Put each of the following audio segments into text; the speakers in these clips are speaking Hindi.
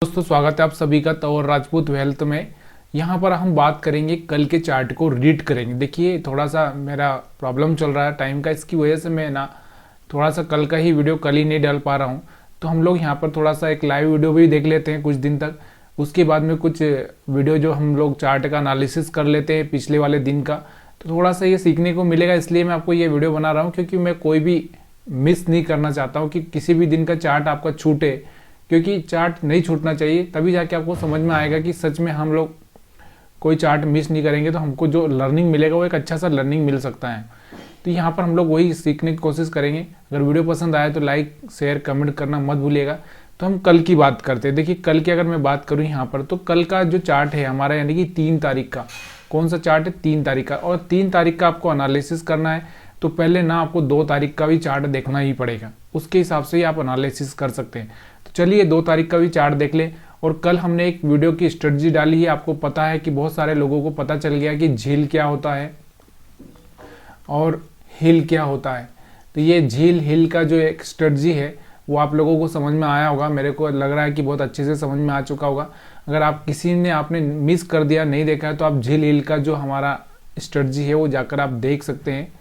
दोस्तों, स्वागत है आप सभी का तौर राजपूत वेल्थ में। यहाँ पर हम बात करेंगे, कल के चार्ट को रीड करेंगे। देखिए, थोड़ा सा मेरा प्रॉब्लम चल रहा है टाइम का, इसकी वजह से मैं ना थोड़ा सा कल का ही वीडियो कल ही नहीं डाल पा रहा हूँ। तो हम लोग यहाँ पर थोड़ा सा एक लाइव वीडियो भी देख लेते हैं कुछ दिन तक। उसके बाद में कुछ वीडियो जो हम लोग चार्ट का एनालिसिस कर लेते हैं पिछले वाले दिन का, तो थोड़ा सा ये सीखने को मिलेगा। इसलिए मैं आपको ये वीडियो बना रहा हूँ, क्योंकि मैं कोई भी मिस नहीं करना चाहता हूँ कि किसी भी दिन का चार्ट आपका छूटे, क्योंकि चार्ट नहीं छूटना चाहिए। तभी जाके आपको समझ में आएगा कि सच में हम लोग कोई चार्ट मिस नहीं करेंगे तो हमको जो लर्निंग मिलेगा वो एक अच्छा सा लर्निंग मिल सकता है। तो यहाँ पर हम लोग वही सीखने की कोशिश करेंगे। अगर वीडियो पसंद आए तो लाइक शेयर कमेंट करना मत भूलिएगा। तो हम कल की बात करते हैं। देखिए, कल की अगर मैं बात करूँ यहाँ पर, तो कल का जो चार्ट है हमारा, यानी कि 3 तारीख का, कौन सा चार्ट है, 3 तारीख का। और 3 तारीख का आपको एनालिसिस करना है तो पहले ना आपको 2 तारीख का भी चार्ट देखना ही पड़ेगा, उसके हिसाब से ही आप एनालिसिस कर सकते हैं। तो चलिए 2 तारीख का भी चार्ट देख ले। और कल हमने एक वीडियो की स्ट्रेटजी डाली है। आपको पता है कि बहुत सारे लोगों को पता चल गया कि झील क्या होता है और हिल क्या होता है। तो ये झील हिल का जो एक स्ट्रेटजी है वो आप लोगों को समझ में आया होगा। मेरे को लग रहा है कि बहुत अच्छे से समझ में आ चुका होगा। अगर आप किसी ने आपने मिस कर दिया, नहीं देखा है, तो आप झील हिल का जो हमारा स्ट्रेटजी है वो जाकर आप देख सकते हैं।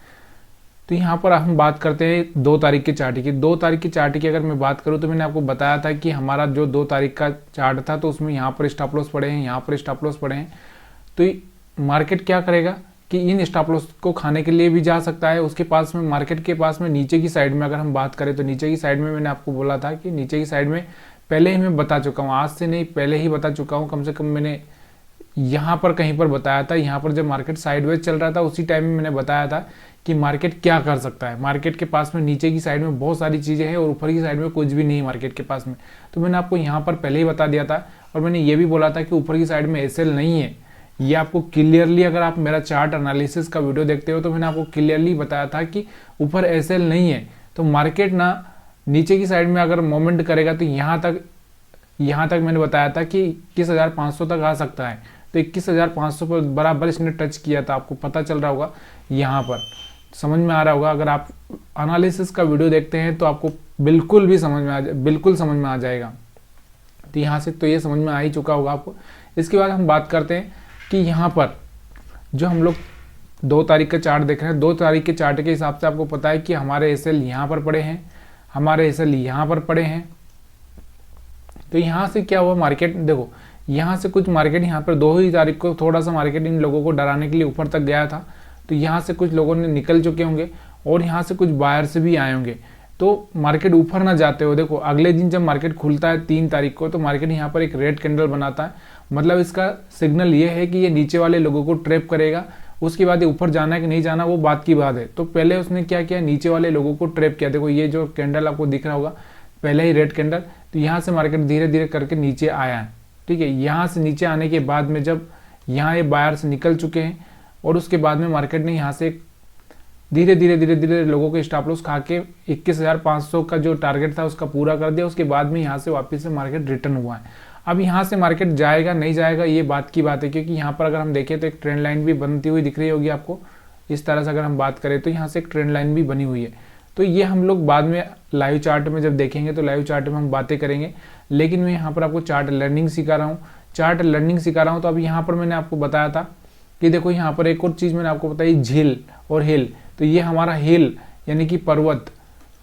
तो यहाँ पर हम बात करते हैं 2 तारीख के चार्ट की। 2 तारीख के चार्ट की अगर मैं बात करूँ तो मैंने आपको बताया था कि हमारा जो 2 तारीख का चार्ट था, तो उसमें यहाँ पर स्टॉप लॉस पड़े हैं, यहाँ पर स्टॉप लॉस पड़े हैं। तो मार्केट क्या करेगा कि इन स्टॉप लॉस को खाने के लिए भी जा सकता है। उसके पास में, मार्केट के पास में नीचे की साइड में अगर हम बात करें तो नीचे की साइड में मैंने आपको बोला था कि नीचे की साइड में पहले ही मैं बता चुका हूँ, आज से नहीं पहले ही बता चुका हूँ। कम से कम मैंने यहाँ पर कहीं पर बताया था। यहाँ पर जब मार्केट साइडवेज चल रहा था उसी टाइम में मैंने बताया था कि मार्केट क्या कर सकता है। मार्केट के पास में नीचे की साइड में बहुत सारी चीज़ें हैं और ऊपर की साइड में कुछ भी नहीं है मार्केट के पास में। तो मैंने आपको यहाँ पर पहले ही बता दिया था। और मैंने ये भी बोला था कि ऊपर की साइड में एसएल नहीं है। ये आपको क्लियरली, अगर आप मेरा चार्ट एनालिसिस का वीडियो देखते हो तो मैंने आपको क्लियरली बताया था कि ऊपर एसएल नहीं है। तो मार्केट ना नीचे की साइड में अगर मोमेंट करेगा तो यहाँ तक मैंने बताया था कि 21,500 तक आ सकता है। तो 21,500 पर बराबर इसने टच किया था। आपको पता चल रहा होगा, यहाँ पर समझ में आ रहा होगा। अगर आप एनालिसिस का वीडियो देखते हैं तो आपको बिल्कुल समझ में आ जाएगा। तो यहाँ से तो ये समझ में आ ही चुका होगा आपको। इसके बाद हम बात करते हैं कि यहाँ पर जो हम लोग 2 तारीख का चार्ट देख रहे हैं, 2 तारीख के चार्ट के हिसाब से आपको पता है कि हमारे एसएल यहाँ पर पड़े हैं, हमारे एसएल यहाँ पर पड़े हैं। तो यहाँ से क्या हुआ, मार्केट देखो, यहाँ से कुछ मार्केट यहाँ पर 2 ही तारीख को थोड़ा सा मार्केट इन लोगों को डराने के लिए ऊपर तक गया था। तो यहाँ से कुछ लोगों ने निकल चुके होंगे और यहाँ से कुछ बायर से भी आए होंगे। तो मार्केट ऊपर ना जाते हो, देखो अगले दिन जब मार्केट खुलता है 3 तारीख को, तो मार्केट यहाँ पर एक रेड कैंडल बनाता है। मतलब इसका सिग्नल ये है कि ये नीचे वाले लोगों को ट्रैप करेगा। उसके बाद ये ऊपर जाना है कि नहीं जाना वो बात की बात है। तो पहले उसने क्या किया, नीचे वाले लोगों को ट्रैप किया। देखो ये जो कैंडल आपको दिख रहा होगा, पहले ही रेड कैंडल। तो यहाँ से मार्केट धीरे धीरे करके नीचे आया है। ठीक है, यहाँ से नीचे आने के बाद में जब यहाँ ये बायर से निकल चुके हैं और उसके बाद में मार्केट ने यहाँ से धीरे धीरे लोगों के स्टॉप लॉस खा के 21,500 का जो टारगेट था उसका पूरा कर दिया। उसके बाद में यहाँ से वापस से मार्केट रिटर्न हुआ है। अब यहाँ से मार्केट जाएगा नहीं जाएगा ये बात की बात है, क्योंकि यहाँ पर अगर हम देखें तो एक ट्रेंड लाइन भी बनती हुई दिख रही होगी आपको। इस तरह से अगर हम बात करें तो यहाँ से एक ट्रेंड लाइन भी बनी हुई है। तो ये हम लोग बाद में लाइव चार्ट में जब देखेंगे तो लाइव चार्ट में हम बातें करेंगे। लेकिन मैं यहाँ पर आपको चार्ट लर्निंग सिखा रहा हूँ। तो अब यहाँ पर मैंने आपको बताया था कि देखो यहाँ पर एक और चीज़ मैंने आपको बताई, झील और हिल। तो ये हमारा हिल यानी कि पर्वत,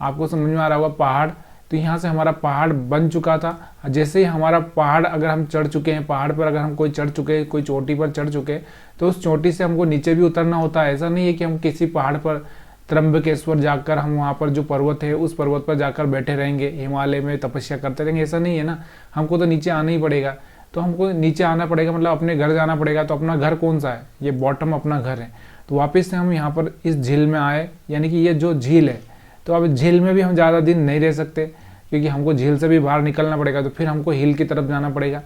आपको समझ में आ रहा होगा, पहाड़। तो यहाँ से हमारा पहाड़ बन चुका था। जैसे ही हमारा पहाड़ अगर हम चढ़ चुके हैं, पहाड़ पर अगर हम कोई चढ़ चुके हैं, कोई चोटी पर चढ़ चुके हैं, तो उस चोटी से हमको नीचे भी उतरना होता है। ऐसा नहीं है कि हम किसी पहाड़ पर त्र्यंबकेश्वर जाकर हम वहाँ पर जो पर्वत है उस पर्वत पर जाकर बैठे रहेंगे, हिमालय में तपस्या करते रहेंगे, ऐसा नहीं है ना। हमको तो नीचे आना ही पड़ेगा। तो हमको नीचे आना पड़ेगा, मतलब अपने घर जाना पड़ेगा। तो अपना घर कौन सा है, ये बॉटम अपना घर है। तो वापस से हम यहाँ पर इस झील में आए, यानी कि ये जो झील है। तो अब झील में भी हम ज़्यादा दिन नहीं रह सकते, क्योंकि हमको झील से भी बाहर निकलना पड़ेगा। तो फिर हमको हिल की तरफ जाना पड़ेगा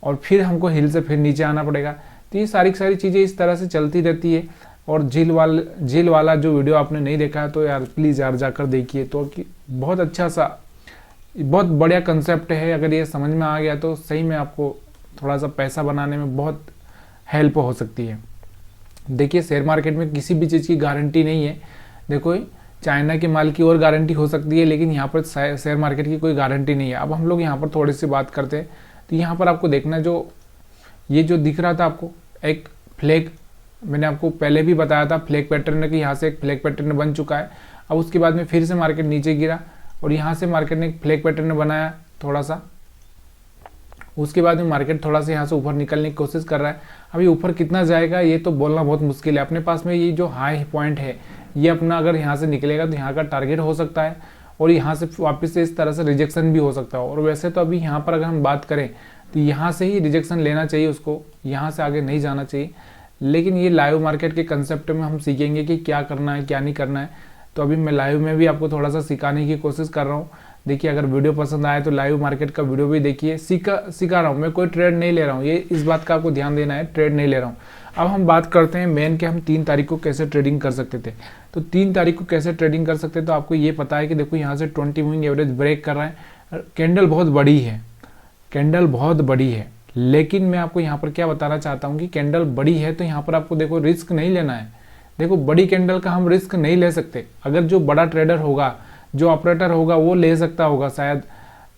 और फिर हमको हिल से फिर नीचे आना पड़ेगा। तो ये सारी चीज़ें इस तरह से चलती रहती है। और झील वाला जो वीडियो आपने नहीं देखा है तो यार प्लीज़ यार जाकर देखिए। तो कि बहुत अच्छा सा, बहुत बढ़िया कंसेप्ट है। अगर ये समझ में आ गया तो सही में आपको थोड़ा सा पैसा बनाने में बहुत हेल्प हो सकती है। देखिए, शेयर मार्केट में किसी भी चीज़ की गारंटी नहीं है। देखो, चाइना के माल की और गारंटी हो सकती है, लेकिन यहाँ पर शेयर मार्केट की कोई गारंटी नहीं है। अब हम लोग यहाँ पर थोड़ी सी बात करते हैं तो यहाँ पर आपको देखना जो ये जो दिख रहा था आपको एक फ्लैग, मैंने आपको पहले भी बताया था फ्लैग पैटर्न कि यहाँ से एक फ्लैग पैटर्न बन चुका है। अब उसके बाद में फिर से मार्केट नीचे गिरा और यहाँ से मार्केट ने एक फ्लैग पैटर्न बनाया थोड़ा सा, उसके बाद में मार्केट थोड़ा सा यहाँ से ऊपर निकलने की कोशिश कर रहा है। अभी ऊपर कितना जाएगा ये तो बोलना बहुत मुश्किल है। अपने पास में ये जो हाई पॉइंट है ये अपना अगर यहाँ से निकलेगा तो यहाँ का टारगेट हो सकता है और यहाँ से वापस से इस तरह से रिजेक्शन भी हो सकता है। और वैसे तो अभी यहाँ पर अगर हम बात करें तो यहाँ से ही रिजेक्शन लेना चाहिए उसको, यहाँ से आगे नहीं जाना चाहिए। लेकिन ये लाइव मार्केट के कंसेप्ट में हम सीखेंगे कि क्या करना है क्या नहीं करना है। तो अभी मैं लाइव में भी आपको थोड़ा सा सिखाने की कोशिश कर रहा हूँ। देखिए अगर वीडियो पसंद आए तो लाइव मार्केट का वीडियो भी देखिए। सिखा रहा हूँ मैं, कोई ट्रेड नहीं ले रहा हूँ, ये इस बात का आपको ध्यान देना है, ट्रेड नहीं ले रहा हूँ। अब हम बात करते हैं मेन के हम 3 तारीख को कैसे ट्रेडिंग कर सकते थे। तो 3 तारीख को कैसे ट्रेडिंग कर सकते, तो आपको ये पता है कि देखो यहाँ से 20 मूविंग एवरेज ब्रेक कर रहा है, कैंडल बहुत बड़ी है, कैंडल बहुत बड़ी है। लेकिन मैं आपको यहाँ पर क्या बताना चाहता हूँ कि कैंडल बड़ी है तो यहाँ पर आपको देखो रिस्क नहीं लेना है। देखो बड़ी कैंडल का हम रिस्क नहीं ले सकते। अगर जो बड़ा ट्रेडर होगा, जो ऑपरेटर होगा वो ले सकता होगा शायद,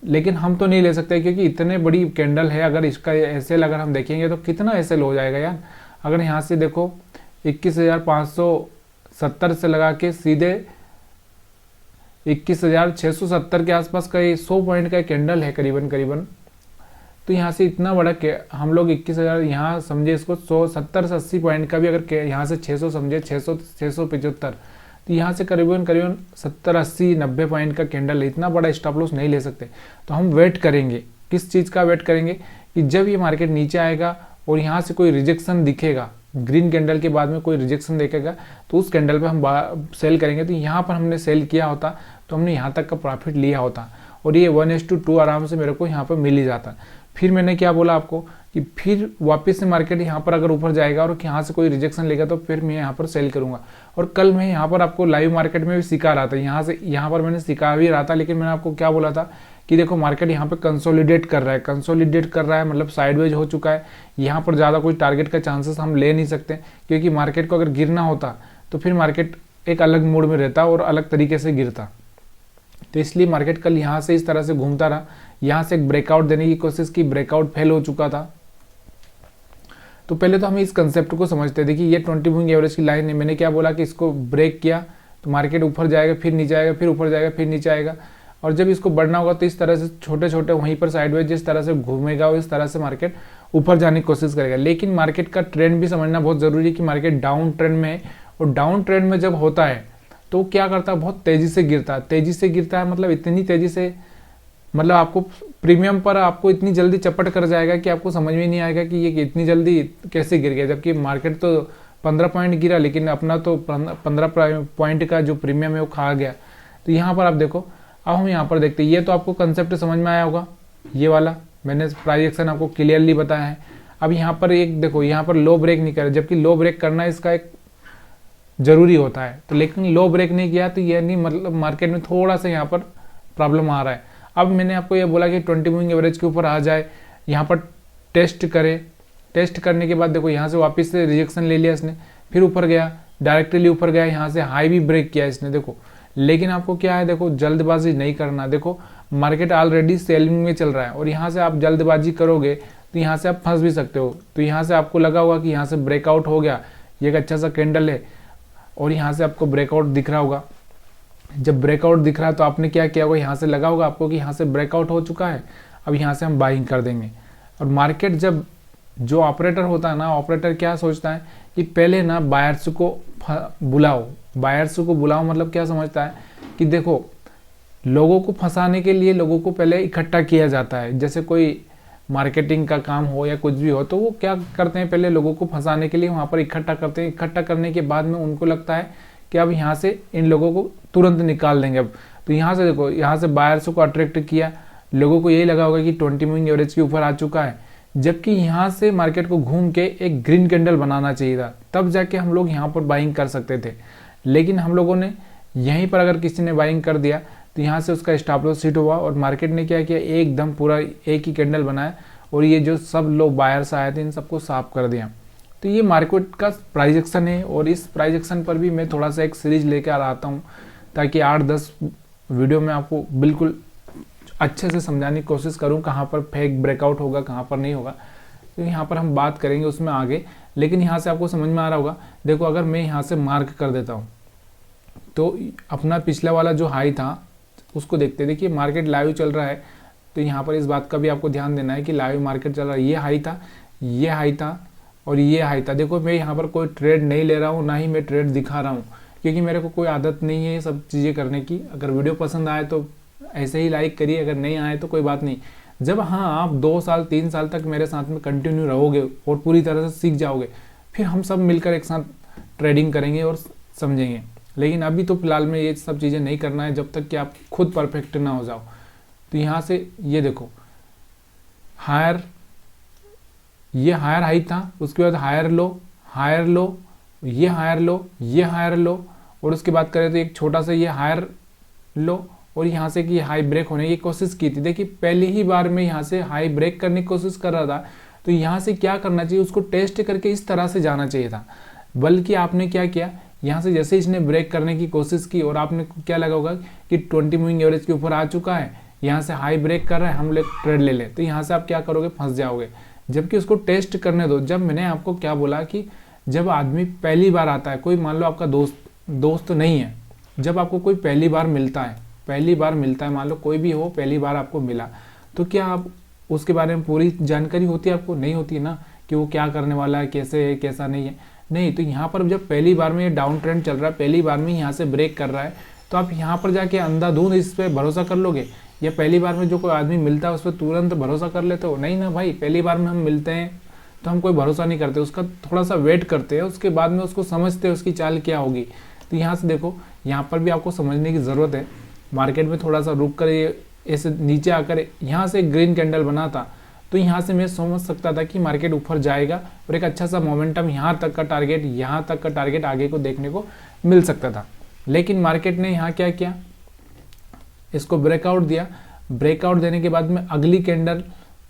लेकिन हम तो नहीं ले सकते क्योंकि इतने बड़ी कैंडल है। अगर इसका एसएल अगर हम देखेंगे तो कितना एसएल हो जाएगा यार। अगर यहाँ से देखो 21,570 से लगा के सीधे 21,670 के आसपास का ये 100 पॉइंट का कैंडल है करीबन। तो यहाँ से इतना बड़ा हम लोग 21,000 यहाँ समझे इसको 170 से 80 पॉइंट का भी अगर यहाँ से 600 समझे 675 तो यहाँ से करीबन 70 80 90 पॉइंट का कैंडल है। इतना बड़ा स्टॉप लॉस नहीं ले सकते। तो हम वेट करेंगे, किस चीज़ का वेट करेंगे कि जब ये मार्केट नीचे आएगा और यहाँ से कोई रिजेक्शन दिखेगा, ग्रीन कैंडल के बाद में कोई रिजेक्शन दिखेगा तो उस कैंडल पे हम सेल करेंगे। तो यहाँ पर हमने सेल किया होता तो हमने यहाँ तक का प्रॉफिट लिया होता और ये 1:2 आराम से मेरे को यहाँ पर मिल ही जाता। फिर मैंने क्या बोला आपको कि फिर वापस से मार्केट यहाँ पर अगर ऊपर जाएगा और यहाँ से कोई रिजेक्शन लेगा तो फिर मैं यहाँ पर सेल करूँगा। और कल मैं यहाँ पर आपको लाइव मार्केट में भी सिखा रहा था, यहाँ पर मैंने सिखा भी रहा था। लेकिन मैंने आपको क्या बोला था कि देखो मार्केट यहाँ पे कंसोलिडेट कर रहा है, मतलब साइडवेज हो चुका है। यहाँ पर ज़्यादा कोई टारगेट का चांसेस हम ले नहीं सकते क्योंकि मार्केट को अगर गिरना होता तो फिर मार्केट एक अलग मूड में रहता और अलग तरीके से गिरता। तो इसलिए मार्केट कल यहाँ से इस तरह से घूमता रहा, यहाँ से एक ब्रेकआउट देने की कोशिश की, ब्रेकआउट फेल हो चुका था। तो पहले तो हम इस कंसेप्ट को समझते हैं। देखिए ये 20 मूविंग एवरेज की लाइन है, मैंने क्या बोला कि इसको ब्रेक किया तो मार्केट ऊपर जाएगा, फिर नीचे आएगा, फिर ऊपर जाएगा, फिर नीचे आएगा। और जब इसको बढ़ना होगा तो इस तरह से छोटे छोटे वहीं पर साइडवेज जिस तरह से घूमेगा इस तरह से मार्केट ऊपर जाने की कोशिश करेगा। लेकिन मार्केट का ट्रेंड भी समझना बहुत जरूरी है कि मार्केट डाउन ट्रेंड में है और डाउन ट्रेंड में जब होता है तो क्या करता है, बहुत तेजी से गिरता है। मतलब इतनी तेजी से, मतलब आपको प्रीमियम पर आपको इतनी जल्दी चपट कर जाएगा कि आपको समझ में नहीं आएगा कि ये इतनी जल्दी कैसे गिर गया। जबकि मार्केट तो 15 पॉइंट गिरा लेकिन अपना तो 15 पॉइंट का जो प्रीमियम है वो खा गया। तो यहाँ पर आप देखो, अब हम यहाँ पर देखते हैं, ये तो आपको कंसेप्ट समझ में आया होगा, ये वाला मैंने प्राइस एक्शन आपको क्लियरली बताया है। अब यहाँ पर एक देखो, यहाँ पर लो ब्रेक नहीं करे, जबकि लो ब्रेक करना इसका एक जरूरी होता है। तो लेकिन लो ब्रेक नहीं किया तो ये नहीं, मतलब मार्केट में थोड़ा सा यहाँ पर प्रॉब्लम आ रहा है। अब मैंने आपको ये बोला कि 20 मूविंग एवरेज के ऊपर आ जाए, यहाँ पर टेस्ट करे, टेस्ट करने के बाद देखो यहाँ से वापस से रिजेक्शन ले लिया इसने, फिर ऊपर गया, डायरेक्टली ऊपर गया, यहाँ से हाई भी ब्रेक किया इसने देखो। लेकिन आपको क्या है, देखो जल्दबाजी नहीं करना। देखो मार्केट ऑलरेडी सेलिंग में चल रहा है और यहाँ से आप जल्दबाजी करोगे तो यहाँ से आप फंस भी सकते हो। तो यहाँ से आपको लगा होगा कि यहाँ से ब्रेकआउट हो गया, ये एक अच्छा सा कैंडल है और यहाँ से आपको ब्रेकआउट दिख रहा होगा। जब ब्रेकआउट दिख रहा है तो आपने क्या किया होगा, यहाँ से लगा होगा आपको कि यहाँ से ब्रेकआउट हो चुका है, अब यहाँ से हम बाइंग कर देंगे। और मार्केट जब जो ऑपरेटर होता है ना, ऑपरेटर क्या सोचता है कि पहले ना बायर्स को बुलाओ, मतलब क्या समझता है कि देखो लोगों को फंसाने के लिए लोगों को पहले इकट्ठा किया जाता है। जैसे कोई मार्केटिंग का काम हो या कुछ भी हो तो वो क्या करते हैं, पहले लोगों को फंसाने के लिए वहाँ पर इकट्ठा करते हैं। इकट्ठा करने के बाद में उनको लगता है कि अब यहाँ से इन लोगों को तुरंत निकाल देंगे। अब तो यहाँ से देखो, यहाँ से बायर्स को अट्रैक्ट किया, लोगों को यही लगा होगा कि 20 मूविंग एवरेज के ऊपर आ चुका है, जबकि यहाँ से मार्केट को घूम के एक ग्रीन कैंडल बनाना चाहिए था, तब जाके हम लोग यहाँ पर बाइंग कर सकते थे। लेकिन हम लोगों ने यहीं पर अगर किसी ने बाइंग कर दिया तो यहाँ से उसका स्टॉप लॉस हिट हुआ और मार्केट ने क्या किया, एकदम पूरा एक ही कैंडल बनाया और ये जो सब लोग बायर्स आए थे इन सबको साफ कर दिया। तो ये मार्केट का प्राइस एक्शन है और इस प्राइस एक्शन पर भी मैं थोड़ा सा एक सीरीज लेकर आता हूँ ताकि 8-10 वीडियो में आपको बिल्कुल अच्छे से समझाने की कोशिश करूँ कहाँ पर फेक ब्रेकआउट होगा, कहाँ पर नहीं होगा, तो यहाँ पर हम बात करेंगे उसमें आगे। लेकिन यहाँ से आपको समझ में आ रहा होगा, देखो अगर मैं यहाँ से मार्क कर देता हूँ तो अपना पिछला वाला जो हाई था उसको देखते हैं। देखिए मार्केट लाइव चल रहा है, तो यहाँ पर इस बात का भी आपको ध्यान देना है कि लाइव मार्केट चल रहा है। ये हाई था, ये हाई था और ये हाई था। देखो मैं यहाँ पर कोई ट्रेड नहीं ले रहा हूँ, ना ही मैं ट्रेड दिखा रहा हूँ, क्योंकि मेरे को कोई आदत नहीं है ये सब चीज़ें करने की। अगर वीडियो पसंद आए तो ऐसे ही लाइक करिए, अगर नहीं आए तो कोई बात नहीं। जब हाँ आप 2 साल 3 साल तक मेरे साथ में कंटिन्यू रहोगे और पूरी तरह से सीख जाओगे, फिर हम सब मिलकर एक साथ ट्रेडिंग करेंगे और समझेंगे। लेकिन अभी तो फिलहाल में ये सब चीज़ें नहीं करना है जब तक कि आप खुद परफेक्ट ना हो जाओ। तो यहाँ से ये देखो हायर, ये हायर हाई था, उसके बाद हायर लो, हायर लो, ये हायर लो, ये हायर लो, और उसके बाद करें तो एक छोटा सा ये हायर लो, और यहाँ से कि हाई ब्रेक होने की कोशिश की थी। देखिए पहली ही बार में यहाँ से हाई ब्रेक करने की कोशिश कर रहा था, तो यहाँ से क्या करना चाहिए, उसको टेस्ट करके इस तरह से जाना चाहिए था। बल्कि आपने क्या किया, यहाँ से जैसे इसने ब्रेक करने की कोशिश की और आपने क्या लगा होगा कि 20 मूविंग एवरेज के ऊपर आ चुका है, यहाँ से हाई ब्रेक कर रहा है, हम लोग ट्रेड ले लें, तो यहाँ से आप क्या करोगे, फंस जाओगे। जबकि उसको टेस्ट करने दो। जब मैंने आपको क्या बोला कि जब आदमी पहली बार आता है, कोई मान लो आपका दोस्त नहीं है, जब आपको कोई पहली बार मिलता है, मान लो कोई भी हो पहली बार आपको मिला, तो क्या आप उसके बारे में पूरी जानकारी होती है आपको? नहीं होती ना, कि वो क्या करने वाला है, कैसे है, कैसा नहीं है, नहीं। तो यहाँ पर जब पहली बार में ये डाउन ट्रेंड चल रहा है, पहली बार में यहाँ से ब्रेक कर रहा है, तो आप यहाँ पर जाके अंधाधुंध इस पर भरोसा कर लोगे? या पहली बार में जो कोई आदमी मिलता है उस पर तुरंत भरोसा कर लेते हो? नहीं ना भाई, पहली बार में हम मिलते हैं तो हम कोई भरोसा नहीं करते, उसका थोड़ा सा वेट करते हैं, उसके बाद में उसको समझते हैं उसकी चाल क्या होगी। तो यहाँ से देखो, यहाँ पर भी आपको समझने की ज़रूरत है। मार्केट में थोड़ा सा रुक कर ये ऐसे नीचे आकर यहाँ से ग्रीन कैंडल बना था, तो यहाँ से मैं समझ सकता था कि मार्केट ऊपर जाएगा और एक अच्छा सा मोमेंटम यहाँ तक का टारगेट आगे को देखने को मिल सकता था। लेकिन मार्केट ने यहाँ क्या किया, इसको ब्रेकआउट दिया। ब्रेकआउट देने के बाद में अगली कैंडल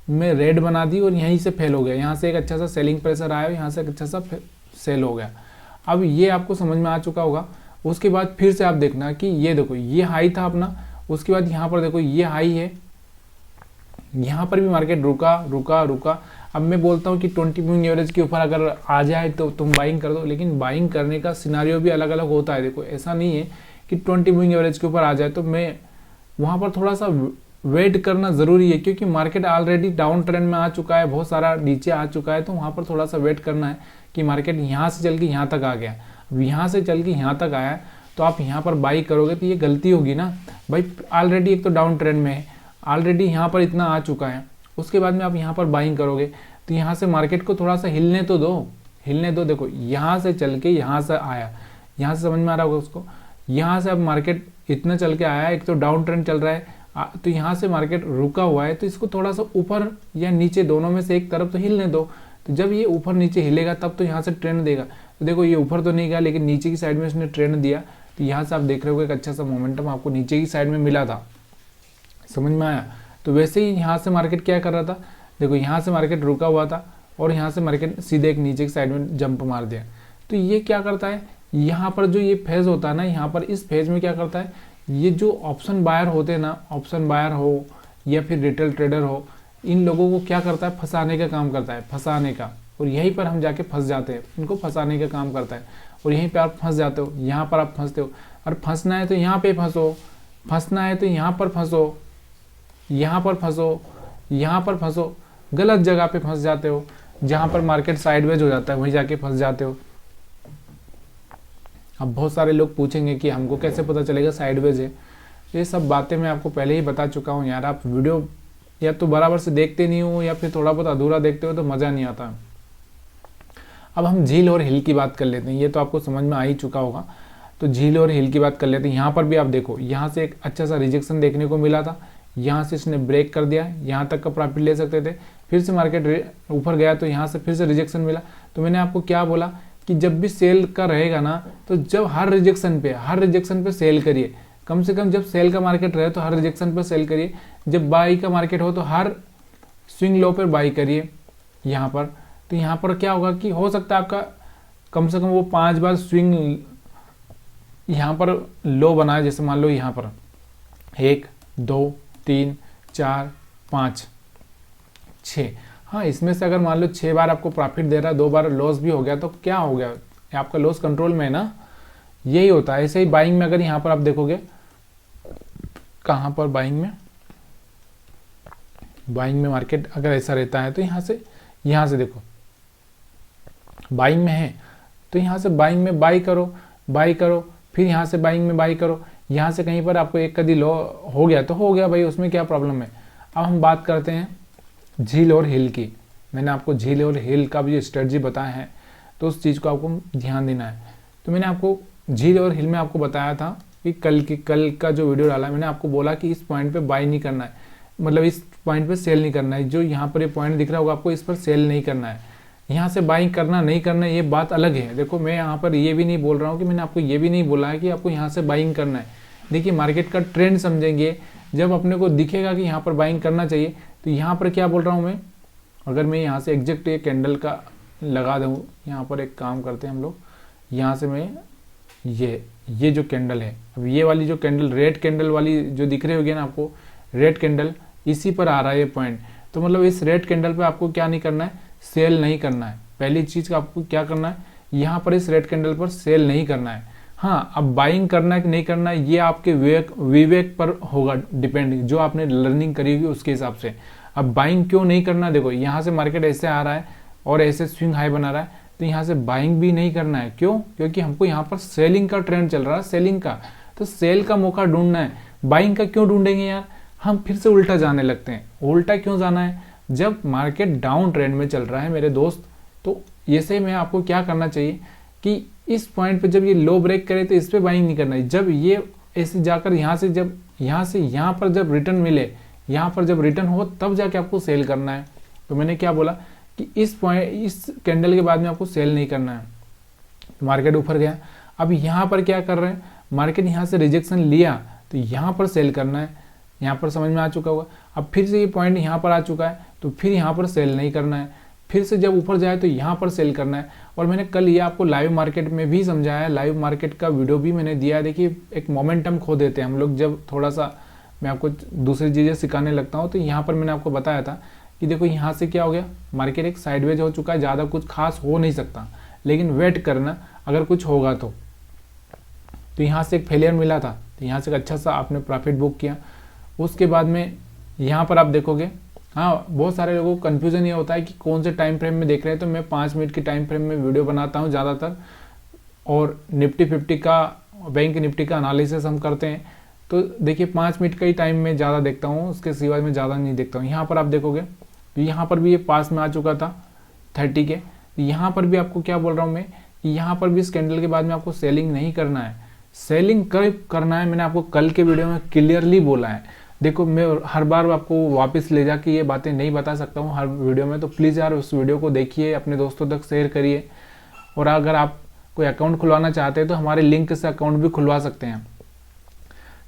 में रेड बना दी और यहीं से फेल हो गया। यहाँ से एक अच्छा सा सेलिंग प्रेशर आया, यहाँ से एक अच्छा सा सेल हो गया। अब ये आपको समझ में आ चुका होगा। उसके बाद फिर से आप देखना कि ये देखो ये हाई था अपना, उसके बाद यहाँ पर देखो ये हाई है, यहाँ पर भी मार्केट रुका। अब मैं बोलता हूँ कि 20 मूविंग एवरेज के ऊपर अगर आ जाए तो तुम बाइंग कर दो, लेकिन बाइंग करने का सिनारियो भी अलग अलग होता है। देखो ऐसा नहीं है कि 20 मूविंग एवरेज के ऊपर आ जाए तो मैं वहाँ पर थोड़ा सा वेट करना ज़रूरी है, क्योंकि मार्केट ऑलरेडी डाउन ट्रेंड में आ चुका है, बहुत सारा नीचे आ चुका है, तो वहाँ पर थोड़ा सा वेट करना है कि मार्केट यहाँ से चल के यहाँ तक आ गया। अब यहाँ से चल के यहाँ तक आया तो आप यहाँ पर बाई करोगे तो ये गलती होगी ना भाई। ऑलरेडी एक तो डाउन ट्रेंड में है, ऑलरेडी यहाँ पर इतना आ चुका है, उसके बाद में आप यहाँ पर बाइंग करोगे तो यहाँ से मार्केट को थोड़ा सा हिलने दो। देखो यहाँ से चल के यहाँ से आया, यहाँ से समझ में आ रहा होगा उसको, यहाँ से अब मार्केट इतना चल के आया, एक तो डाउन ट्रेंड चल रहा है, तो यहाँ से मार्केट रुका हुआ है, तो इसको थोड़ा सा ऊपर या नीचे दोनों में से एक तरफ तो हिलने दो। तो जब ये ऊपर नीचे हिलेगा तब तो यहाँ से ट्रेंड देगा। तो देखो ये ऊपर तो नहीं गया, लेकिन नीचे की साइड में इसने ट्रेंड दिया, तो यहाँ से आप देख रहे हो एक अच्छा सा मोमेंटम आपको नीचे की साइड में मिला था। समझ में आया? तो वैसे ही यहाँ से मार्केट क्या कर रहा था, देखो यहाँ से मार्केट रुका हुआ था और यहाँ से मार्केट सीधे एक नीचे की साइड में जंप मार दिया। तो ये क्या करता है, यहाँ पर जो ये फेज होता है ना, यहाँ पर इस फेज में क्या करता है, ये जो ऑप्शन बायर होते हैं ना, ऑप्शन बायर हो या फिर रिटेल ट्रेडर हो, इन लोगों को क्या करता है, फंसाने का काम करता है, फंसाने का। और यहीं पर हम जाके फंस जाते हैं, इनको फंसाने का काम करता है और यहीं पे आप फंस जाते हो, यहाँ पर आप फंसते हो। और फंसना है तो यहाँ पे फंसो, फंसना है तो यहाँ पर फंसो, यहाँ पर फंसो, यहाँ पर फंसो, गलत जगह पे फंस जाते हो। जहाँ पर मार्केट साइडवेज हो जाता है वहीं जाके फंस जाते हो। अब बहुत सारे लोग पूछेंगे कि हमको कैसे पता चलेगा साइडवेज है। ये सब बातें मैं आपको पहले ही बता चुका हूँ यार। आप वीडियो या तो बराबर से देखते नहीं हो या फिर थोड़ा बहुत अधूरा देखते हो तो मज़ा नहीं आता। अब हम झील और हिल की बात कर लेते हैं, ये तो आपको समझ में आ ही चुका होगा। तो झील और हिल की बात कर लेते हैं। यहाँ पर भी आप देखो, यहाँ से एक अच्छा सा रिजेक्शन देखने को मिला था, यहाँ से इसने ब्रेक कर दिया, यहाँ तक का प्रॉफिट ले सकते थे, फिर से मार्केट ऊपर गया तो यहाँ से फिर से रिजेक्शन मिला। तो मैंने आपको क्या बोला कि जब भी सेल का रहेगा ना, तो जब हर रिजेक्शन पे सेल करिए। कम से कम जब सेल का मार्केट रहे तो हर रिजेक्शन पे सेल करिए। जब बाई का मार्केट हो तो हर स्विंग लो पर बाई करिए यहाँ पर। तो यहाँ पर क्या होगा कि हो सकता है आपका कम से कम वो 5 बार स्विंग यहाँ पर लो बनाए। जैसे मान लो यहाँ पर 1 2 3 4, 5, 6। हाँ, इसमें से अगर मान लो 6 बार आपको प्रॉफिट दे रहा है, 2 बार लॉस भी हो गया तो क्या हो गया, आपका लॉस कंट्रोल में है ना। यही होता है। ऐसे ही बाइंग में अगर यहाँ पर आप देखोगे, कहाँ पर बाइंग में मार्केट अगर ऐसा रहता है तो यहाँ से देखो बाइंग में है तो यहाँ से बाइंग में बाई करो, फिर यहाँ से बाइंग में बाई करो। यहाँ से कहीं पर आपको एक कदी लो हो गया तो हो गया भाई, उसमें क्या प्रॉब्लम है। अब हम बात करते हैं झील और हिल की। मैंने आपको झील और हिल का भी स्ट्रेटजी बताया है, तो उस चीज़ को आपको ध्यान देना है। तो मैंने आपको झील और हिल में आपको बताया था कि कल का जो वीडियो डाला मैंने आपको बोला कि इस पॉइंट पे बाई नहीं करना है, मतलब इस पॉइंट पे सेल नहीं करना है। जो यहाँ पर ये पॉइंट दिख रहा होगा आपको, इस पर सेल नहीं करना है। यहाँ से बाइंग करना नहीं करना ये बात अलग है। देखो मैं यहाँ पर ये भी नहीं बोल रहा हूँ कि मैंने आपको ये भी नहीं बोला है कि आपको यहाँ से बाइंग करना है। देखिए मार्केट का ट्रेंड समझेंगे, जब अपने को दिखेगा कि यहाँ पर बाइंग करना चाहिए तो यहाँ पर क्या बोल रहा हूँ मैं, अगर मैं यहाँ से एग्जैक्ट ये कैंडल का लगा दूँ, यहाँ पर एक काम करते हैं हम लोग, यहाँ से मैं ये जो कैंडल है, अब ये वाली जो कैंडल रेड कैंडल वाली जो दिख रही होगी ना आपको, रेड कैंडल इसी पर आ रहा है ये पॉइंट। तो मतलब इस रेड कैंडल पे आपको क्या नहीं करना है, सेल नहीं करना है। पहली चीज का आपको क्या करना है, यहाँ पर इस रेड कैंडल पर सेल नहीं करना है। हाँ, अब बाइंग करना है कि नहीं करना है ये आपके विवेक पर होगा डिपेंड, जो आपने लर्निंग करी होगी उसके हिसाब से। अब बाइंग क्यों नहीं करना, देखो यहाँ से मार्केट ऐसे आ रहा है और ऐसे स्विंग हाई बना रहा है, तो यहाँ से बाइंग भी नहीं करना है। क्यों? क्योंकि हमको यहाँ पर सेलिंग का ट्रेंड चल रहा है, सेलिंग का, तो सेल का मौका ढूंढना है। बाइंग का क्यों ढूंढेंगे यार, हम फिर से उल्टा जाने लगते हैं। उल्टा क्यों जाना है, जब मार्केट डाउन ट्रेंड में चल रहा है मेरे दोस्त, तो ऐसे में आपको क्या करना चाहिए कि इस पॉइंट पे जब ये लो ब्रेक करे तो इस पे बाइंग नहीं करना है। जब ये ऐसे जाकर यहाँ से यहाँ पर जब रिटर्न मिले, यहाँ पर जब रिटर्न हो तब जाके आपको सेल करना है। तो मैंने क्या बोला कि इस कैंडल के बाद में आपको सेल नहीं करना है। मार्केट ऊपर गया, अब यहाँ पर क्या कर रहे हैं, मार्केट यहाँ से रिजेक्शन लिया तो यहाँ पर सेल करना है। यहाँ पर समझ में आ चुका होगा। अब फिर से ये पॉइंट यहाँ पर आ चुका है तो फिर यहाँ पर सेल नहीं करना है। फिर से जब ऊपर जाए तो यहाँ पर सेल करना है। और मैंने कल ये आपको लाइव मार्केट में भी समझाया, लाइव मार्केट का वीडियो भी मैंने दिया है। देखिए एक मोमेंटम खो देते हैं हम लोग, जब थोड़ा सा मैं आपको दूसरी चीज़ें सिखाने लगता हूँ। तो यहाँ पर मैंने आपको बताया था कि देखो यहाँ से क्या हो गया, मार्केट एक साइडवेज हो चुका है, ज़्यादा कुछ खास हो नहीं सकता, लेकिन वेट करना अगर कुछ होगा तो यहाँ से एक फेलियर मिला था, तो यहाँ से अच्छा सा आपने प्रॉफिट बुक किया। उसके बाद में यहाँ पर आप देखोगे, हाँ बहुत सारे लोगों को कन्फ्यूज़न ये होता है कि कौन से टाइम फ्रेम में देख रहे हैं। तो मैं 5 मिनट की टाइम फ्रेम में वीडियो बनाता हूँ ज़्यादातर, और निफ्टी 50 का, बैंक निफ्टी का एनालिसिस हम करते हैं। तो देखिए 5 मिनट का ही टाइम में ज़्यादा देखता हूँ, उसके सिवाय मैं ज़्यादा नहीं देखता हूँ। यहाँ पर आप देखोगे तो यहाँ पर भी ये पास में आ चुका था 30 के। यहाँ पर भी आपको क्या बोल रहा हूँ मैं, यहाँ पर भी इस कैंडल के बाद में आपको सेलिंग नहीं करना है। सेलिंग कब करना है मैंने आपको कल के वीडियो में क्लियरली बोला है। देखो मैं हर बार आपको वापस ले जाके ये बातें नहीं बता सकता हूँ हर वीडियो में, तो प्लीज़ यार उस वीडियो को देखिए, अपने दोस्तों तक शेयर करिए। और अगर आप कोई अकाउंट खुलवाना चाहते हैं तो हमारे लिंक से अकाउंट भी खुलवा सकते हैं।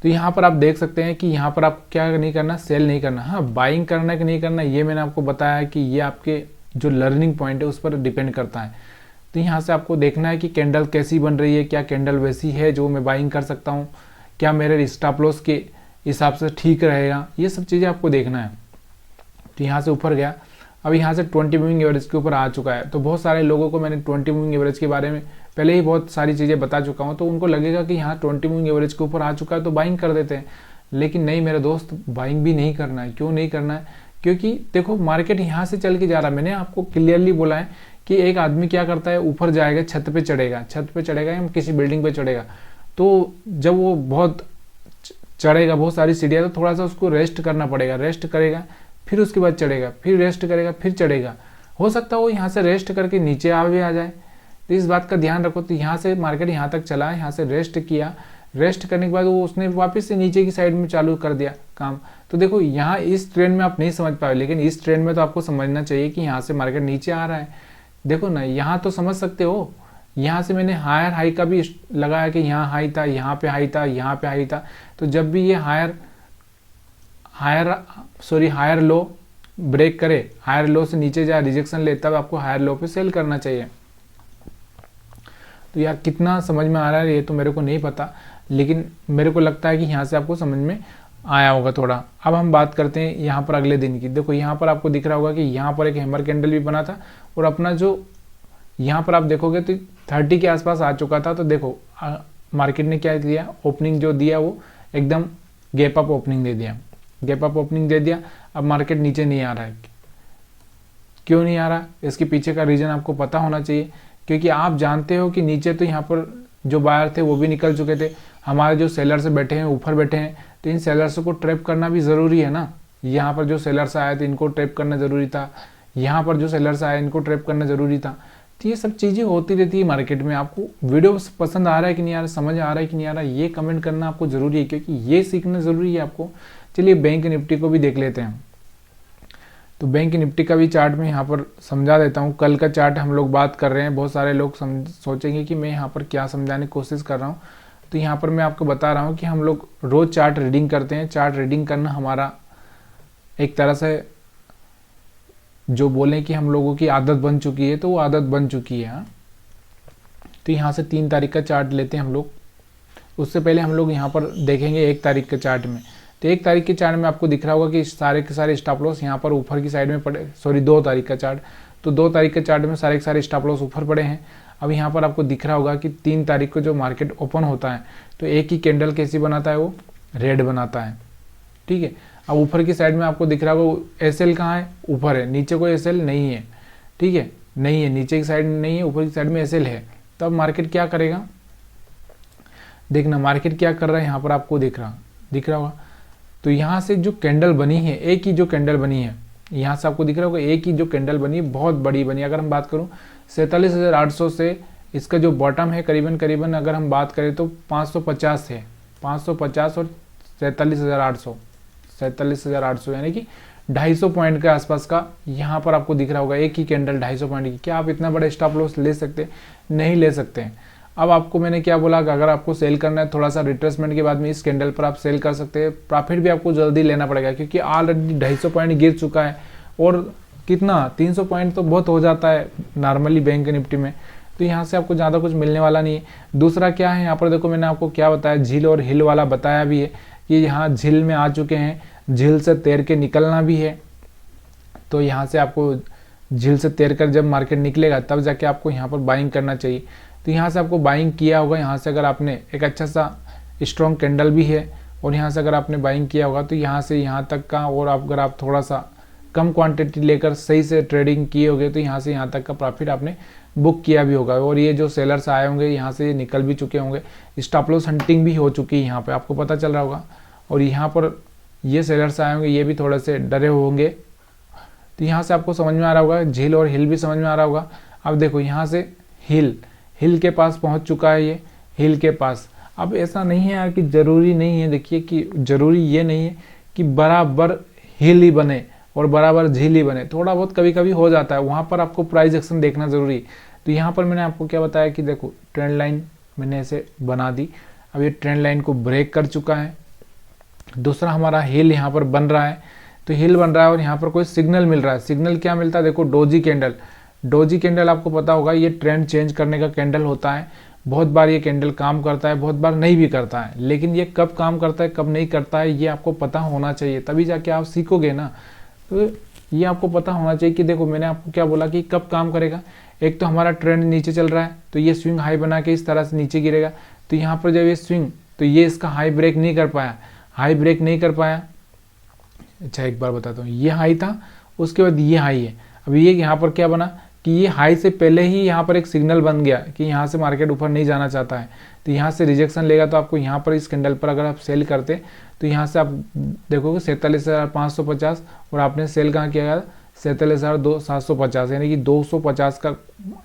तो यहाँ पर आप देख सकते हैं कि यहाँ पर आप क्या नहीं करना, सेल नहीं करना। हाँ, बाइंग करना कि नहीं करना ये मैंने आपको बताया कि ये आपके जो लर्निंग पॉइंट है उस पर डिपेंड करता है। तो यहाँ से आपको देखना है कि कैंडल कैसी बन रही है, क्या कैंडल वैसी है जो मैं बाइंग कर सकता हूँ, क्या मेरे स्टॉप लॉस के हिसाब से ठीक रहेगा, ये सब चीज़ें आपको देखना है। तो यहाँ से ऊपर गया, अब यहाँ से 20 मूविंग एवरेज के ऊपर आ चुका है। तो बहुत सारे लोगों को मैंने 20 मूविंग एवरेज के बारे में पहले ही बहुत सारी चीज़ें बता चुका हूँ, तो उनको लगेगा कि यहाँ 20 मूविंग एवरेज के ऊपर आ चुका है तो बाइंग कर देते हैं। लेकिन नहीं मेरे दोस्त, बाइंग भी नहीं करना है। क्यों नहीं करना है? क्योंकि देखो मार्केट यहाँ से चल के जा रहा है। मैंने आपको क्लियरली बोला है कि एक आदमी क्या करता है, ऊपर जाएगा, छत पे चढ़ेगा या किसी बिल्डिंग पे चढ़ेगा। तो जब वो बहुत चढ़ेगा, बहुत सारी सीढ़ियाँ, तो थोड़ा सा उसको रेस्ट करना पड़ेगा। रेस्ट करेगा फिर उसके बाद चढ़ेगा, फिर रेस्ट करेगा फिर चढ़ेगा। हो सकता है वो यहाँ से रेस्ट करके नीचे आ जाए, तो इस बात का ध्यान रखो। तो यहाँ से मार्केट यहाँ तक चला, यहाँ से रेस्ट किया, रेस्ट करने के बाद वो उसने वापस से नीचे की साइड में चालू कर दिया काम। तो देखो यहाँ इस ट्रेंड में आप नहीं समझ पाए, लेकिन इस ट्रेंड में तो आपको समझना चाहिए कि यहाँ से मार्केट नीचे आ रहा है। देखो ना, यहाँ तो समझ सकते हो, यहाँ से मैंने हायर हाई का भी लगाया कि यहाँ हाई था, यहाँ पे हाई था, यहाँ पे हाई था। तो जब भी ये हायर लो ब्रेक करे, हायर लो से नीचे जाए, रिजेक्शन ले, तब आपको हायर लो पे सेल करना चाहिए। तो यार कितना समझ में आ रहा है ये तो मेरे को नहीं पता, लेकिन मेरे को लगता है कि यहाँ से आपको समझ में आया होगा थोड़ा। अब हम बात करते हैं यहाँ पर अगले दिन की। देखो यहाँ पर आपको दिख रहा होगा कि यहाँ पर एक हैमर कैंडल भी बना था और अपना जो यहाँ पर आप देखोगे तो 30 के आसपास आ चुका था। तो देखो मार्केट ने क्या किया, ओपनिंग जो दिया वो एकदम गैप अप ओपनिंग दे दिया, गैप अप ओपनिंग दे दिया। अब मार्केट नीचे नहीं आ रहा है। क्यों नहीं आ रहा, इसके पीछे का रीज़न आपको पता होना चाहिए, क्योंकि आप जानते हो कि नीचे तो यहाँ पर जो बायर थे वो भी निकल चुके थे, हमारे जो सेलर्स बैठे हैं ऊपर बैठे हैं, तो इन सेलर्स को ट्रैप करना भी ज़रूरी है ना। यहाँ पर जो सेलर्स आए थे इनको ट्रैप करना ज़रूरी था, यहाँ पर जो सेलर्स आए इनको ट्रैप करना ज़रूरी था। तो ये सब चीज़ें होती रहती है मार्केट में। आपको वीडियो पसंद आ रहा है कि नहीं आ रहा, समझ आ रहा है कि नहीं आ रहा, ये कमेंट करना आपको ज़रूरी है, क्योंकि ये सीखना ज़रूरी है आपको। चलिए बैंक निफ्टी को भी देख लेते हैं। तो बैंक निफ्टी का भी चार्ट में यहाँ पर समझा देता हूँ। कल का चार्ट हम लोग बात कर रहे हैं, बहुत सारे लोग सोचेंगे कि मैं यहाँ पर क्या समझाने की कोशिश कर रहा हूँ। तो यहाँ पर मैं आपको बता रहा हूँ कि हम लोग रोज़ चार्ट रीडिंग करते हैं। चार्ट रीडिंग करना हमारा एक तरह से जो बोलें कि हम लोगों की आदत बन चुकी है, तो वो आदत बन चुकी है। तो यहाँ से 3 तारीख का चार्ट लेते हैं हम लोग। उससे पहले हम लोग यहाँ पर देखेंगे 1 तारीख के चार्ट में। तो 1 तारीख के चार्ट में आपको दिख रहा होगा कि सारे के सारे स्टॉप लॉस यहाँ पर ऊपर की साइड में पड़े। सॉरी 2 तारीख का चार्ट, तो 2 तारीख के चार्ट में सारे के सारे स्टॉप लॉस ऊपर पड़े हैं। अब यहाँ पर आपको दिख रहा होगा कि 3 तारीख को जो मार्केट ओपन होता है तो एक ही कैंडल कैसी बनाता है, वो रेड बनाता है। ठीक है, अब ऊपर की साइड में आपको दिख रहा होगा एसएल कहाँ है, ऊपर है, नीचे कोई एसएल नहीं है। ठीक है, नहीं है, नीचे की साइड नहीं है, ऊपर की साइड में एसएल है। तो अब मार्केट क्या करेगा, देखना मार्केट क्या कर रहा है, यहाँ पर आपको दिख रहा होगा। तो यहाँ से जो कैंडल बनी है, एक ही जो कैंडल बनी है, यहाँ से आपको दिख रहा होगा एक ही जो कैंडल बनी है, बहुत बड़ी बनी। अगर हम बात करूँ 47,800 से इसका जो बॉटम है करीबन अगर हम बात करें तो 550 है, 550 और 47,800 यानी कि 250 पॉइंट के आसपास का यहाँ पर आपको दिख रहा होगा एक ही कैंडल 250 पॉइंट की। क्या आप इतना बड़ा स्टॉप लॉस ले सकते हैं? नहीं ले सकते हैं। अब आपको मैंने क्या बोला कि अगर आपको सेल करना है थोड़ा सा रिट्रेसमेंट के बाद में इस कैंडल पर आप सेल कर सकते हैं। प्रॉफिट भी आपको जल्दी लेना पड़ेगा, क्योंकि ऑलरेडी 250 पॉइंट गिर चुका है और कितना 300 पॉइंट तो बहुत हो जाता है नॉर्मली बैंक निफ्टी में। तो यहाँ से आपको ज़्यादा कुछ मिलने वाला नहीं है। दूसरा क्या है, यहाँ पर देखो मैंने आपको क्या बताया, झील और हिल वाला बताया भी है कि यहाँ झील में आ चुके हैं, झील से तैर के निकलना भी है। तो यहाँ से आपको झील से तैर कर जब मार्केट निकलेगा तब जाके आपको यहाँ पर बाइंग करना चाहिए। तो यहाँ से आपको बाइंग किया होगा, यहाँ से अगर आपने एक अच्छा सा स्ट्रॉन्ग कैंडल भी है और यहाँ से अगर आपने बाइंग किया होगा तो यहाँ से यहाँ तक का, और अगर आप थोड़ा सा कम क्वांटिटी लेकर सही से ट्रेडिंग किए होगे तो यहाँ से यहाँ तक का प्रॉफिट आपने बुक किया भी होगा। और ये जो सेलर्स आए होंगे यहाँ से ये निकल भी चुके होंगे, स्टॉप लॉस हंटिंग भी हो चुकी है यहाँ पे, आपको पता चल रहा होगा। और यहाँ पर ये सेलर्स आए होंगे, ये भी थोड़े से डरे होंगे। तो यहाँ से आपको समझ में आ रहा होगा, झील और हिल भी समझ में आ रहा होगा। अब देखो यहाँ से हिल के पास पहुँच चुका है, ये हिल के पास। अब ऐसा नहीं है यार कि ज़रूरी नहीं है, देखिए कि ज़रूरी ये नहीं है कि बराबर हिल ही बने और बराबर झील ही बने, थोड़ा बहुत कभी कभी हो जाता है, वहाँ पर आपको प्राइस एक्शन देखना ज़रूरी। तो यहाँ पर मैंने आपको क्या बताया कि देखो ट्रेंड लाइन मैंने ऐसे बना दी, अब ये ट्रेंड लाइन को ब्रेक कर चुका है। दूसरा हमारा हिल यहाँ पर बन रहा है, तो हिल बन रहा है और यहाँ पर कोई सिग्नल मिल रहा है। सिग्नल क्या मिलता है, देखो डोजी कैंडल। डोजी कैंडल आपको पता होगा ये ट्रेंड चेंज करने का कैंडल होता है। बहुत बार ये कैंडल काम करता है, बहुत बार नहीं भी करता है, लेकिन ये कब काम करता है कब नहीं करता है ये आपको पता होना चाहिए, तभी जाके आप सीखोगे ना। तो ये आपको पता होना चाहिए कि देखो मैंने आपको क्या बोला कि कब काम करेगा। एक तो हमारा ट्रेंड नीचे चल रहा है तो ये स्विंग हाई बना के इस तरह से नीचे गिरेगा, तो यहाँ पर जब ये स्विंग, तो ये इसका हाई ब्रेक नहीं कर पाया, हाई ब्रेक नहीं कर पाया। अच्छा एक बार बताता हूँ, ये हाई था, उसके बाद ये हाई है। अब ये यहाँ पर क्या बना कि ये हाई से पहले ही यहाँ पर एक सिग्नल बन गया कि यहाँ से मार्केट ऊपर नहीं जाना चाहता है, तो यहाँ से रिजेक्शन लेगा। तो आपको यहाँ पर इस कैंडल पर अगर आप सेल करते तो यहाँ से आप देखोगे 47,550 और आपने सेल कहाँ किया गया 47,750, यानी कि 250 का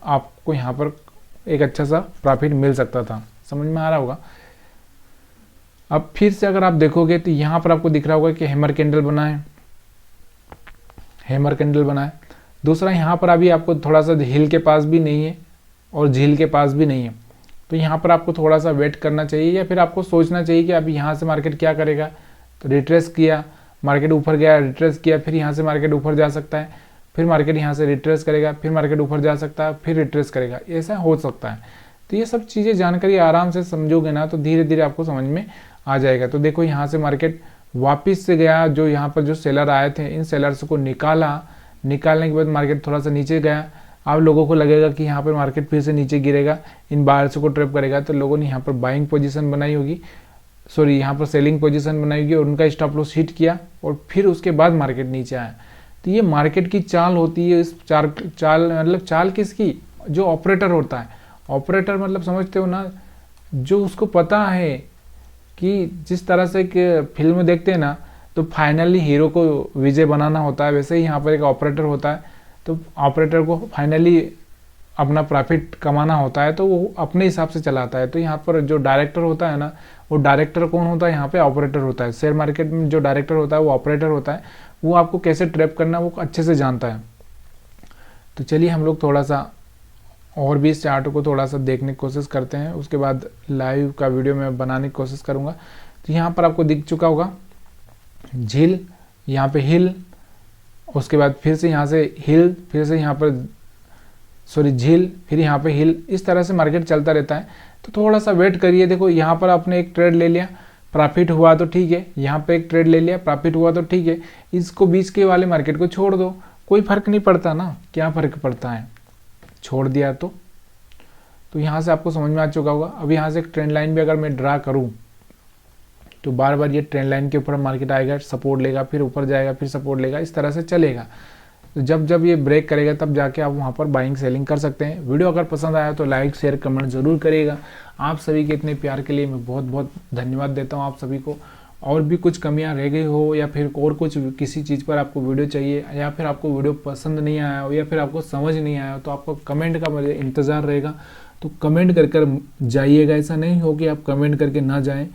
आपको यहाँ पर एक अच्छा सा प्रॉफिट मिल सकता था। समझ में आ रहा होगा। अब फिर से अगर आप देखोगे तो यहाँ पर आपको दिख रहा होगा कि हैमर कैंडल बना है, हैमर कैंडल बना है। दूसरा यहाँ पर अभी आपको थोड़ा सा हिल के पास भी नहीं है और झील के पास भी नहीं है, तो यहाँ पर आपको थोड़ा सा वेट करना चाहिए या फिर आपको सोचना चाहिए कि अभी यहाँ से मार्केट क्या करेगा। तो रिट्रेस किया, मार्केट ऊपर गया, रिट्रेस किया, फिर यहाँ से मार्केट ऊपर जा सकता है, फिर मार्केट यहाँ से रिट्रेस करेगा, फिर मार्केट ऊपर जा सकता है, फिर रिट्रेस करेगा, ऐसा हो सकता है। तो ये सब चीज़ें जानकारी आराम से समझोगे ना तो धीरे धीरे आपको समझ में आ जाएगा। तो देखो यहाँ से मार्केट वापस से गया, जो यहाँ पर जो सेलर आए थे इन सेलर्स को निकालने के बाद मार्केट थोड़ा सा नीचे गया। अब लोगों को लगेगा कि यहाँ पर मार्केट फिर से नीचे गिरेगा, इन बायर्स को ट्रैप करेगा, तो लोगों ने यहाँ पर बाइंग पोजीशन बनाई होगी, सॉरी यहाँ पर सेलिंग पोजीशन बनाई होगी और उनका स्टॉप लॉस हिट किया और फिर उसके बाद मार्केट नीचे आया। तो ये मार्केट की चाल होती है। इस चाल मतलब चाल किसकी, जो ऑपरेटर होता है। ऑपरेटर मतलब समझते हो ना, जो उसको पता है कि जिस तरह से एक फिल्म देखते हैं ना, तो फाइनली हीरो को विजय बनाना होता है, वैसे ही यहाँ पर एक ऑपरेटर होता है। तो ऑपरेटर को फाइनली अपना प्रॉफिट कमाना होता है, तो वो अपने हिसाब से चलाता है। तो यहाँ पर जो डायरेक्टर होता है ना, वो डायरेक्टर कौन होता है, यहाँ पे ऑपरेटर होता है। शेयर मार्केट में जो डायरेक्टर होता है वो ऑपरेटर होता है, वो आपको कैसे ट्रैप करना है वो अच्छे से जानता है। तो चलिए हम लोग थोड़ा सा और भी इस चार्ट को थोड़ा सा देखने की कोशिश करते हैं, उसके बाद लाइव का वीडियो मैं बनाने की कोशिश करूँगा। तो यहाँ पर आपको दिख चुका होगा झील, यहाँ पे हिल, उसके बाद फिर से यहाँ से हिल, फिर से यहाँ पर सॉरी झील, फिर यहाँ पे हिल, इस तरह से मार्केट चलता रहता है। तो थोड़ा सा वेट करिए। देखो यहाँ पर आपने एक ट्रेड ले लिया, प्रॉफिट हुआ तो ठीक है, यहाँ पे एक ट्रेड ले लिया, प्रॉफिट हुआ तो ठीक है, इसको बीच के वाले मार्केट को छोड़ दो, कोई फर्क नहीं पड़ता ना, क्या फर्क पड़ता है, छोड़ दिया तो यहाँ से आपको समझ में आ चुका होगा। अब यहाँ से एक ट्रेंड लाइन भी अगर मैं ड्रा करूँ तो बार बार ये ट्रेंड लाइन के ऊपर मार्केट आएगा, सपोर्ट लेगा, फिर ऊपर जाएगा, फिर सपोर्ट लेगा, इस तरह से चलेगा। तो जब जब ये ब्रेक करेगा तब जाके आप वहाँ पर बाइंग सेलिंग कर सकते हैं। वीडियो अगर पसंद आया तो लाइक शेयर कमेंट जरूर करिएगा। आप सभी के इतने प्यार के लिए मैं बहुत बहुत धन्यवाद देता हूँ आप सभी को। और भी कुछ कमियां रह गई हो या फिर और कुछ किसी चीज़ पर आपको वीडियो चाहिए या फिर आपको वीडियो पसंद नहीं आया हो या फिर आपको समझ नहीं आया हो, तो आपको कमेंट का मुझे इंतज़ार रहेगा। तो कमेंट कर जाइएगा, ऐसा नहीं हो कि आप कमेंट करके ना जाएं।